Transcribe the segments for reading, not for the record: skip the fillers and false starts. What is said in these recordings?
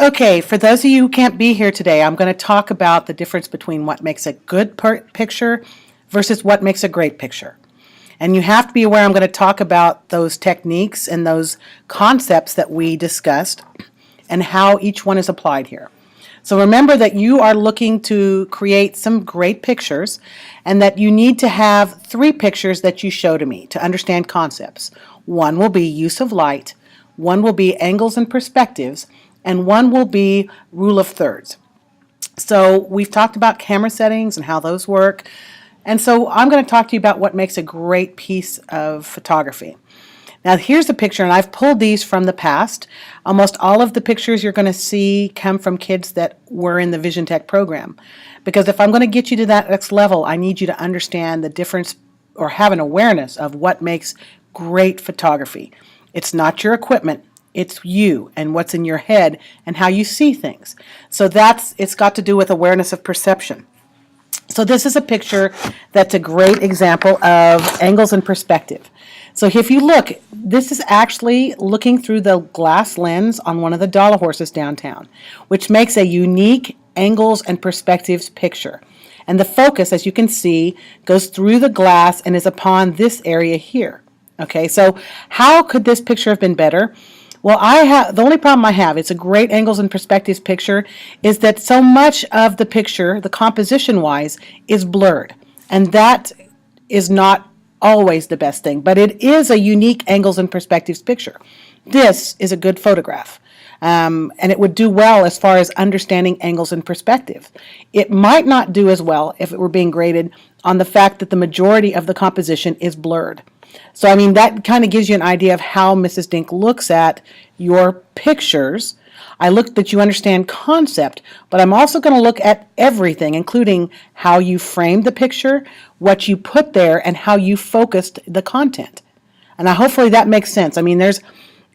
Okay, for those of you who can't be here today, I'm going to talk about the difference between what makes a good picture versus what makes a great picture. And you have to be aware I'm going to talk about those techniques and those concepts that we discussed and how each one is applied here. So remember that you are looking to create some great pictures and that you need to have 3 pictures that you show to me to understand concepts. One will be use of light, one will be angles and perspectives, and one will be rule of thirds. So we've talked about camera settings and how those work. And so I'm going to talk to you about what makes a great piece of photography. Now here's a picture, and I've pulled these from the past. Almost all of the pictures you're going to see come from kids that were in the Vision Tech program. Because if I'm going to get you to that next level, I need you to understand the difference or have an awareness of what makes great photography. It's not your equipment. It's you and what's in your head and how you see things. So it's got to do with awareness of perception. So this is a picture that's a great example of angles and perspective. So if you look, this is actually looking through the glass lens on one of the dollar horses downtown, which makes a unique angles and perspectives picture. And the focus, as you can see, goes through the glass and is upon this area here. Okay, so how could this picture have been better? Well, the only problem I have, it's a great angles and perspectives picture, is that so much of the picture, the composition-wise, is blurred. And that is not always the best thing, but it is a unique angles and perspectives picture. This is a good photograph. And it would do well as far as understanding angles and perspective. It might not do as well if it were being graded on the fact that the majority of the composition is blurred. So, I mean, that kind of gives you an idea of how Mrs. Denk looks at your pictures. I look that you understand concept, but I'm also going to look at everything, including how you framed the picture, what you put there, and how you focused the content. And hopefully that makes sense. I mean, it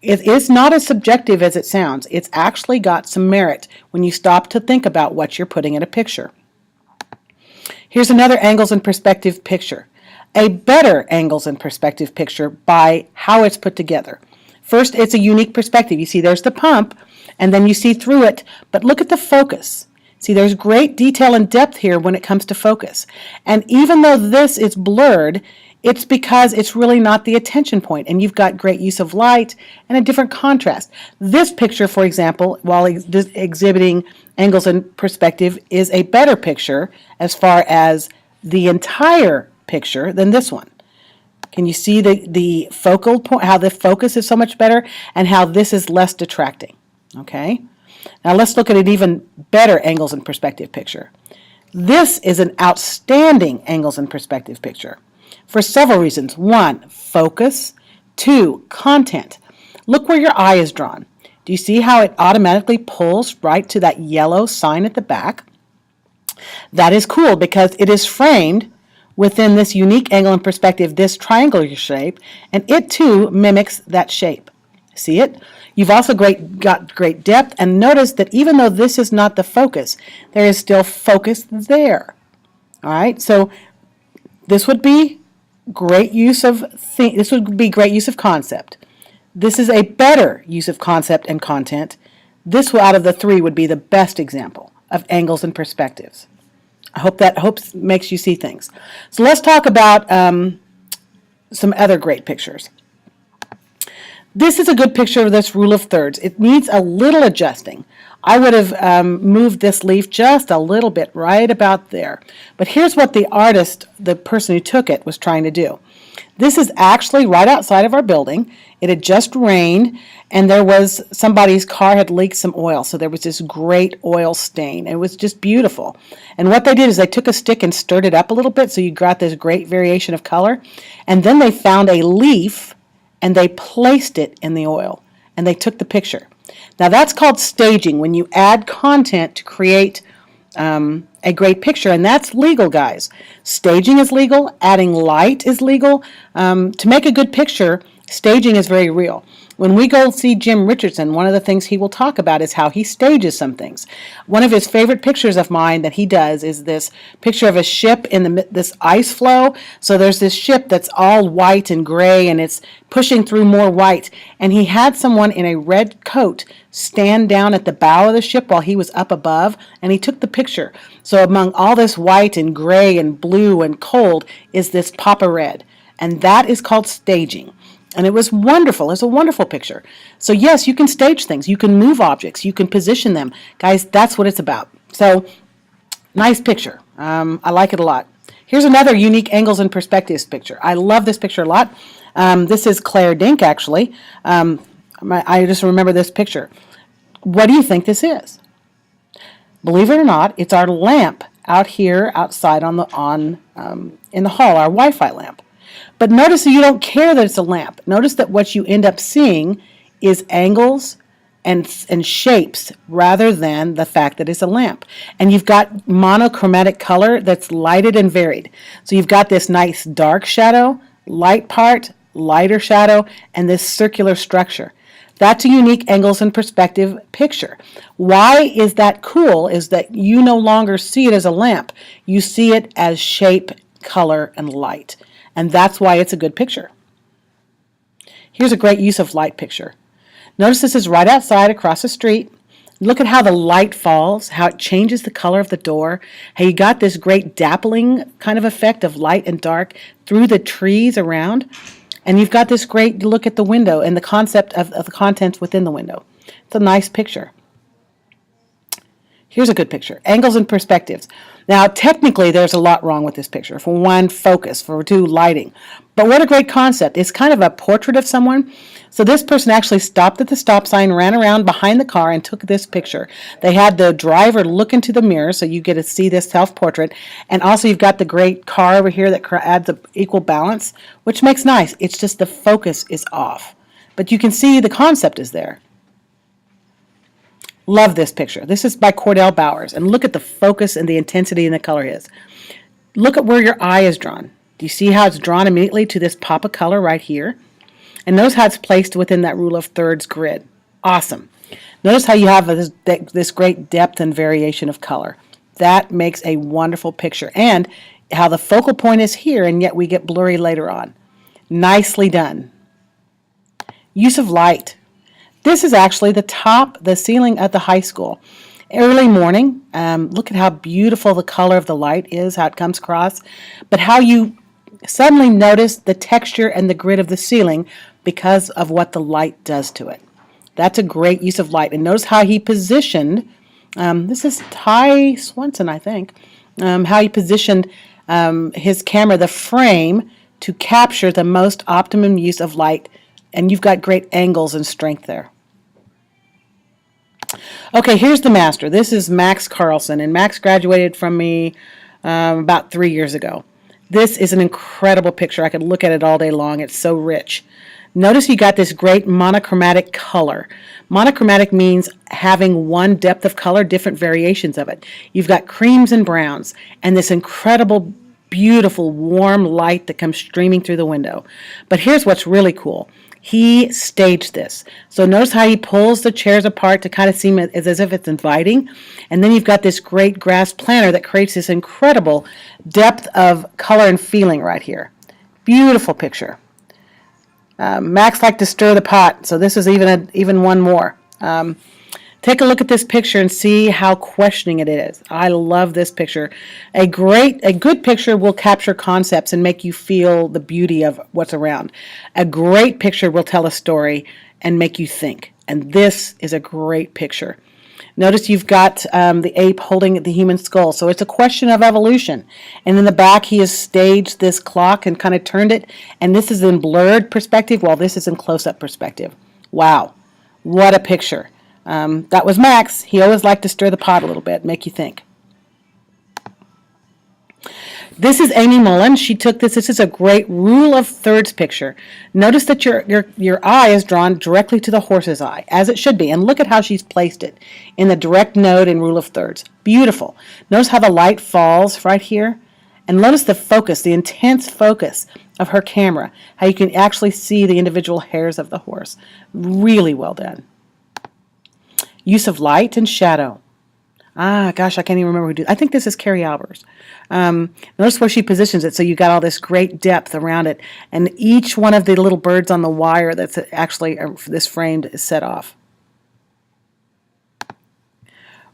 is not as subjective as it sounds. It's actually got some merit when you stop to think about what you're putting in a picture. Here's another angles and perspective picture. A better angles and perspective picture by how it's put together. First, it's a unique perspective. You see there's the pump, and then you see through it, but look at the focus. See, there's great detail and depth here when it comes to focus. And even though this is blurred, it's because it's really not the attention point, and you've got great use of light and a different contrast. This picture, for example, while exhibiting angles and perspective, is a better picture as far as the entire picture than this one. Can you see the focal point, how the focus is so much better and how this is less distracting? Okay, now let's look at an even better angles and perspective picture. This is an outstanding angles and perspective picture for several reasons. 1, focus. 2, content. Look where your eye is drawn. Do you see how it automatically pulls right to that yellow sign at the back? That is cool because it is framed within this unique angle and perspective, this triangular shape, and it too mimics that shape. See it? You've also got great depth, and notice that even though this is not the focus, there is still focus there. All right, so this would be great use of concept. This is a better use of concept and content. This out of the 3 would be the best example of angles and perspectives. I hope that makes you see things. So let's talk about some other great pictures. This is a good picture of this rule of thirds. It needs a little adjusting. I would have moved this leaf just a little bit right about there. But here's what the artist, the person who took it, was trying to do. This is actually right outside of our building. It had just rained, and somebody's car had leaked some oil, so there was this great oil stain. It was just beautiful. And what they did is they took a stick and stirred it up a little bit, so you got this great variation of color. And then they found a leaf, and they placed it in the oil, and they took the picture. Now that's called staging, when you add content to create a great picture, and that's legal, guys. Staging is legal, adding light is legal. To make a good picture, Staging is very real. When we go see Jim Richardson, one of the things he will talk about is how he stages some things. One of his favorite pictures of mine that he does is this picture of a ship in this ice flow. So there's this ship that's all white and gray, and it's pushing through more white. And he had someone in a red coat stand down at the bow of the ship while he was up above, and he took the picture. So among all this white and gray and blue and cold is this pop of red. And that is called staging. And it was wonderful. It's a wonderful picture. So yes, you can stage things. You can move objects. You can position them. Guys, that's what it's about. So nice picture. I like it a lot. Here's another unique angles and perspectives picture. I love this picture a lot. This is Claire Denk, actually. I just remember this picture. What do you think this is? Believe it or not, it's our lamp out here outside in the hall, our Wi-Fi lamp. But notice that you don't care that it's a lamp. Notice that what you end up seeing is angles and shapes rather than the fact that it's a lamp. And you've got monochromatic color that's lighted and varied. So you've got this nice dark shadow, light part, lighter shadow, and this circular structure. That's a unique angles and perspective picture. Why is that cool? Is that you no longer see it as a lamp. You see it as shape, color, and light. And that's why it's a good picture. Here's a great use of light picture. Notice this is right outside across the street. Look at how the light falls, how it changes the color of the door, how you got this great dappling kind of effect of light and dark through the trees around. And you've got this great look at the window and the concept of the contents within the window. It's a nice picture. Here's a good picture. Angles and perspectives. Now, technically, there's a lot wrong with this picture. For one, focus. For two, lighting. But what a great concept. It's kind of a portrait of someone. So this person actually stopped at the stop sign, ran around behind the car, and took this picture. They had the driver look into the mirror, so you get to see this self-portrait. And also, you've got the great car over here that adds an equal balance, which makes nice. It's just the focus is off. But you can see the concept is there. Love this picture. This is by Cordell Bowers. And look at the focus and the intensity and the color is. Look at where your eye is drawn. Do you see how it's drawn immediately to this pop of color right here? And notice how it's placed within that rule of thirds grid. Awesome. Notice how you have this great depth and variation of color. That makes a wonderful picture. And how the focal point is here, and yet we get blurry later on. Nicely done. Use of light. This is actually the ceiling at the high school. Early morning, look at how beautiful the color of the light is, how it comes across, but how you suddenly notice the texture and the grid of the ceiling because of what the light does to it. That's a great use of light. And notice how he positioned, this is Ty Swenson, I think, how he positioned his camera, the frame, to capture the most optimum use of light. And you've got great angles and strength there. Okay, here's the master. This is Max Carlson, and Max graduated from me about 3 years ago. This is an incredible picture. I could look at it all day long. It's so rich. Notice you got this great monochromatic color. Monochromatic means having one depth of color, different variations of it. You've got creams and browns, and this incredible, beautiful, warm light that comes streaming through the window. But here's what's really cool. He staged this. So notice how he pulls the chairs apart to kind of seem as if it's inviting. And then you've got this great grass planter that creates this incredible depth of color and feeling right here. Beautiful picture. Max liked to stir the pot, so this is even one more. Take a look at this picture and see how questioning it is. I love this picture. A good picture will capture concepts and make you feel the beauty of what's around. A great picture will tell a story and make you think. And this is a great picture. Notice you've got the ape holding the human skull. So it's a question of evolution. And in the back, he has staged this clock and kind of turned it. And this is in blurred perspective while this is in close-up perspective. Wow. What a picture. That was Max. He always liked to stir the pot a little bit, make you think. This is Amy Mullen. She took this. This is a great rule of thirds picture. Notice that your eye is drawn directly to the horse's eye, as it should be. And look at how she's placed it in the direct node in rule of thirds. Beautiful. Notice how the light falls right here. And notice the focus, the intense focus of her camera, how you can actually see the individual hairs of the horse. Really well done. Use of light and shadow. Ah, gosh, I can't even remember who did. I think this is Carrie Albers. Notice where she positions it, so you got all this great depth around it, and each one of the little birds on the wire that's actually this framed is set off.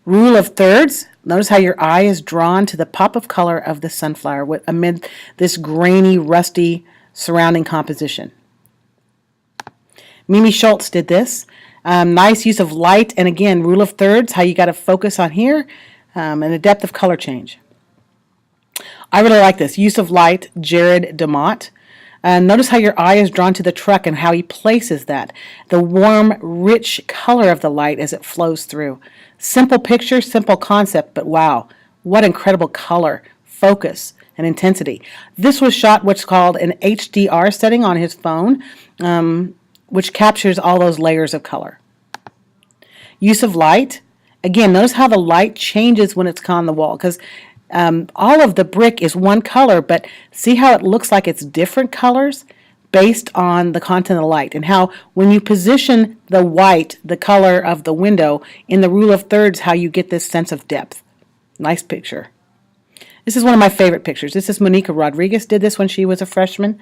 Rule of thirds. Notice how your eye is drawn to the pop of color of the sunflower amid this grainy, rusty surrounding composition. Mimi Schultz did this. Nice use of light, and again, rule of thirds, how you got to focus on here, and the depth of color change. I really like this. Use of light, Jared DeMott. Notice how your eye is drawn to the truck and how he places that. The warm, rich color of the light as it flows through. Simple picture, simple concept, but wow, what incredible color, focus, and intensity. This was shot what's called an HDR setting on his phone, which captures all those layers of color. Use of light. Again, notice how the light changes when it's on the wall, because all of the brick is one color, but see how it looks like it's different colors based on the content of the light, and how when you position the white, the color of the window, in the rule of thirds, how you get this sense of depth. Nice picture. This is one of my favorite pictures. This is Monica Rodriguez did this when she was a freshman.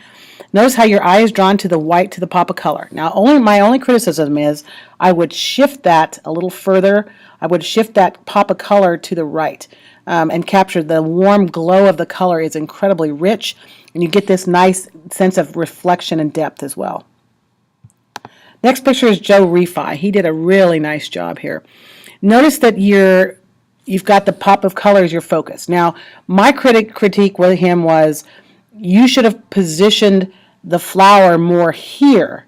Notice how your eye is drawn to the white, to the pop of color. Now, my only criticism is I would shift that a little further. I would shift that pop of color to the right and capture the warm glow of the color. Is incredibly rich, and you get this nice sense of reflection and depth as well. Next picture is Joe Refi. He did a really nice job here. Notice that you've got the pop of color as your focus. Now, my critique with him was you should have positioned the flower more here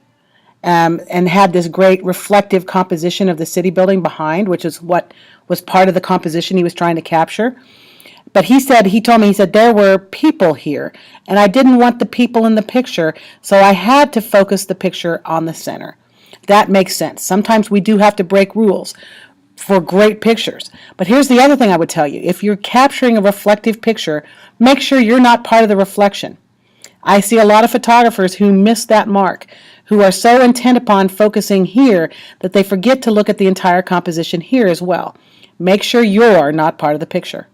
and had this great reflective composition of the city building behind, which is what was part of the composition he was trying to capture. But he told me, there were people here, and I didn't want the people in the picture, so I had to focus the picture on the center. That makes sense. Sometimes we do have to break rules for great pictures. But here's the other thing I would tell you. If you're capturing a reflective picture, make sure you're not part of the reflection. I see a lot of photographers who miss that mark, who are so intent upon focusing here that they forget to look at the entire composition here as well. Make sure you're not part of the picture.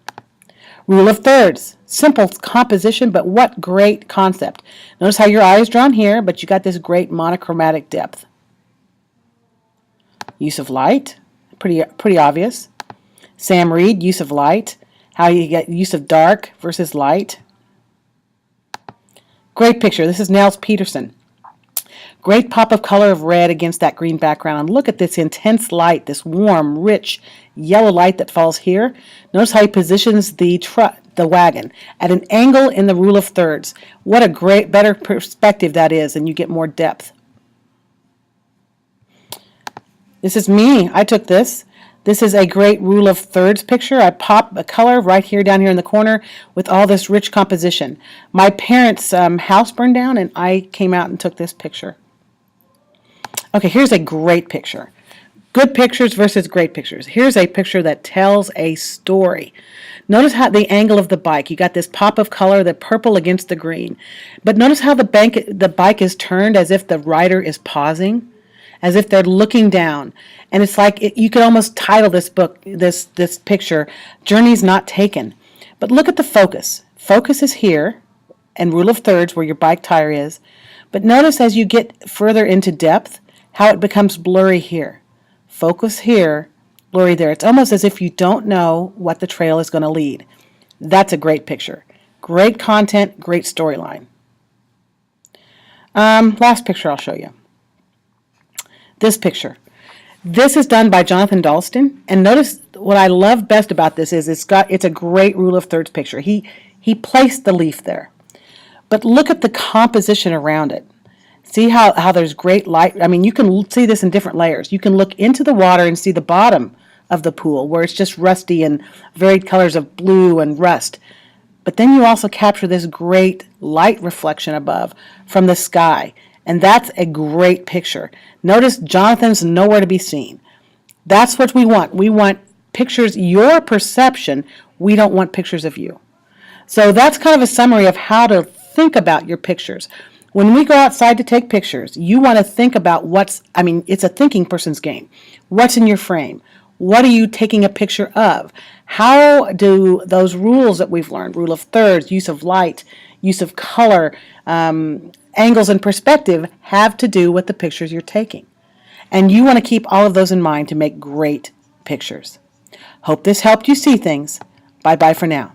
Rule of thirds. Simple composition, but what great concept. Notice how your eye is drawn here, but you got this great monochromatic depth. Use of light. Pretty obvious. Sam Reed, use of light. How you get use of dark versus light. Great picture. This is Nels Peterson. Great pop of color of red against that green background. And look at this intense light, this warm, rich yellow light that falls here. Notice how he positions the wagon at an angle in the rule of thirds. What a better perspective that is, and you get more depth. This is me. I took this. This is a great rule of thirds picture. I pop a color right here, down here in the corner, with all this rich composition. My parents' house burned down, and I came out and took this picture. Okay, here's a great picture. Good pictures versus great pictures. Here's a picture that tells a story. Notice how the angle of the bike. You got this pop of color, the purple against the green. But notice how the bike is turned as if the rider is pausing, as if they're looking down. And it's like you could almost title this book, this picture, Journeys Not Taken. But look at the focus. Focus is here, and rule of thirds where your bike tire is. But notice as you get further into depth, how it becomes blurry here. Focus here, blurry there. It's almost as if you don't know what the trail is going to lead. That's a great picture. Great content, great storyline. Last picture I'll show you. This picture. This is done by Jonathan Dalston, and notice what I love best about this is it's a great rule of thirds picture. He placed the leaf there, but look at the composition around it. See how there's great light. I mean, you can see this in different layers. You can look into the water and see the bottom of the pool where it's just rusty and varied colors of blue and rust. But then you also capture this great light reflection above from the sky. And that's a great picture. Notice Jonathan's nowhere to be seen. That's what we want. We want pictures, your perception. We don't want pictures of you. So that's kind of a summary of how to think about your pictures. When we go outside to take pictures, you want to think about it's a thinking person's game. What's in your frame? What are you taking a picture of? How do those rules that we've learned, rule of thirds, use of light, use of color, angles and perspective, have to do with the pictures you're taking? And you want to keep all of those in mind to make great pictures. Hope this helped you see things. Bye-bye for now.